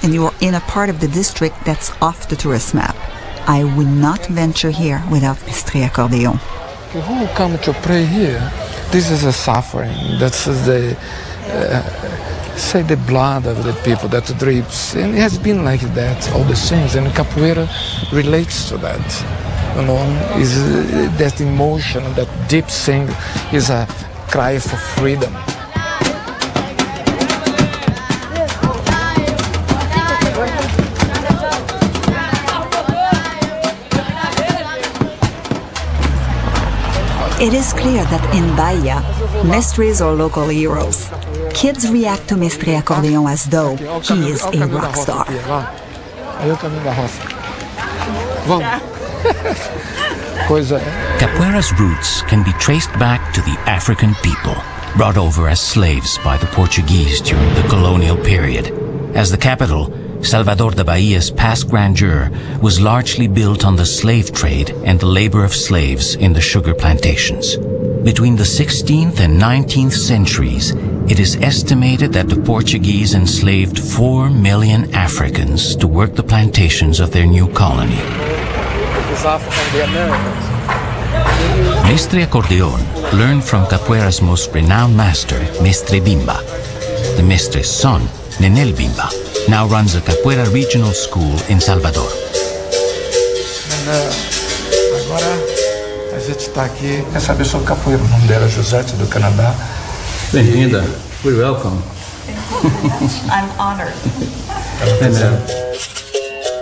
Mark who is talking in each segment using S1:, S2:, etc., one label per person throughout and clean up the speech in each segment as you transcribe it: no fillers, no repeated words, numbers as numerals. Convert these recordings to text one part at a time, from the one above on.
S1: and you are in a part of the district that's off the tourist map. I would not venture here without Mestre Accordeon.
S2: Who come to pray here? This is a suffering. That's the say the blood of the people that drips, and it has been like that all the things. And capoeira relates to that. You know, is that emotion, that deep thing, is a cry for freedom.
S1: It is clear that in Bahia, mestres are local heroes. Kids react to Mestre Accordeon as though he is a rock star.
S3: Capoeira's roots can be traced back to the African people, brought over as slaves by the Portuguese during the colonial period. As the capital, Salvador da Bahia's past grandeur was largely built on the slave trade and the labor of slaves in the sugar plantations. Between the 16th and 19th centuries, it is estimated that the Portuguese enslaved 4 million Africans to work the plantations of their new colony. Mestre Accordeon learned from Capoeira's most renowned master, Mestre Bimba. The Mestre's son, Nenel Bimba, now runs a Capoeira regional school in Salvador.
S2: Agora a gente está aqui, quer saber sobre capoeira. O nome dela é Josete, do Canadá.
S4: Bem-vinda. We're welcome.
S1: I'm honored.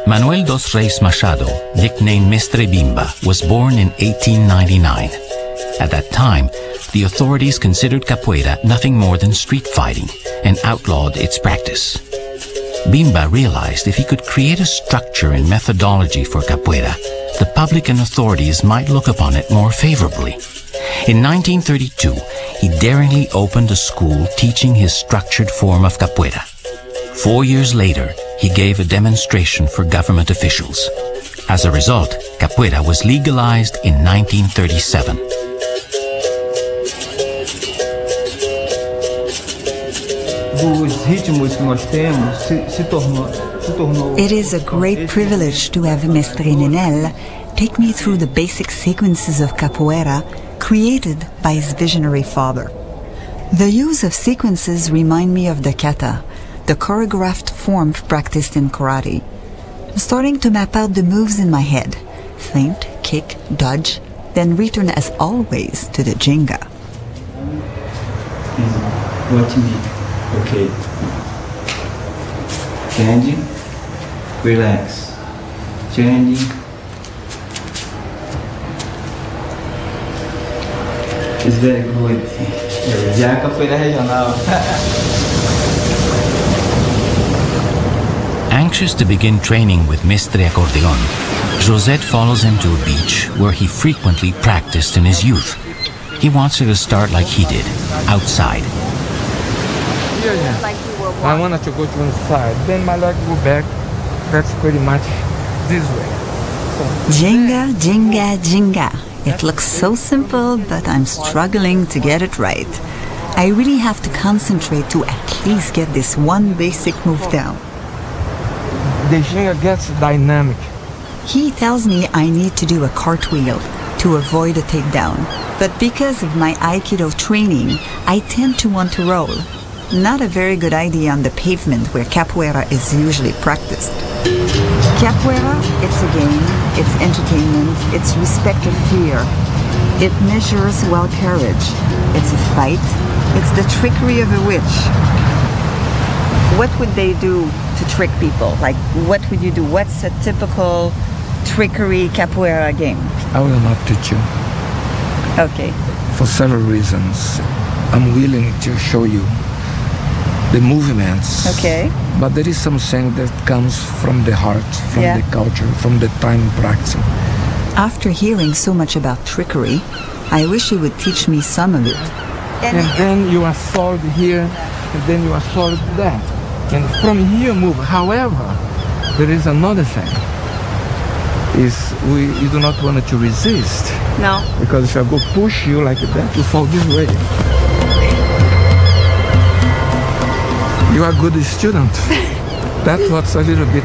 S3: Manuel dos Reis Machado, nicknamed Mestre Bimba, was born in 1899. At that time, the authorities considered capoeira nothing more than street fighting and outlawed its practice. Bimba realized if he could create a structure and methodology for capoeira, the public and authorities might look upon it more favorably. In 1932, he daringly opened a school teaching his structured form of capoeira. 4 years later, he gave a demonstration for government officials. As a result, capoeira was legalized in 1937.
S1: It is a great privilege to have Mestre Nenel take me through the basic sequences of capoeira created by his visionary father. The use of sequences remind me of the kata, the choreographed form practiced in karate. I'm starting to map out the moves in my head: feint, kick, dodge, then return as always to the jinga.
S4: Watch me. Okay. Changing. Relax. Changing. It's very good. Já capoeira regional.
S3: Anxious to begin training with Mestre Accordeon, Josette follows him to a beach where he frequently practiced in his youth. He wants her to start like he did, outside.
S2: I wanted to go to one side, then my leg go back. That's pretty much this way.
S1: Jinga, jinga, jinga. It looks so simple, but I'm struggling to get it right. I really have to concentrate to at least get this one basic move down.
S2: The jinga gets dynamic.
S1: He tells me I need to do a cartwheel to avoid a takedown. But because of my Aikido training, I tend to want to roll. Not a very good idea on the pavement where capoeira is usually practiced. Capoeira, it's a game, it's entertainment, it's respect of fear. It measures well courage. It's a fight. It's the trickery of a witch. What would they do to trick people? Like, what would you do? What's a typical trickery capoeira game?
S2: I will not teach you.
S1: Okay.
S2: For several reasons. I'm willing to show you the movements.
S1: Okay.
S2: But there is something that comes from the heart, from the culture, from the time practicing.
S1: After hearing so much about trickery, I wish you would teach me some of it.
S2: And then you are solid here, and then you are solid there. And from here move. However, there is another thing. You do not want to resist.
S1: No.
S2: Because if I go push you like that, you fall this way. You are a good student. That was a little bit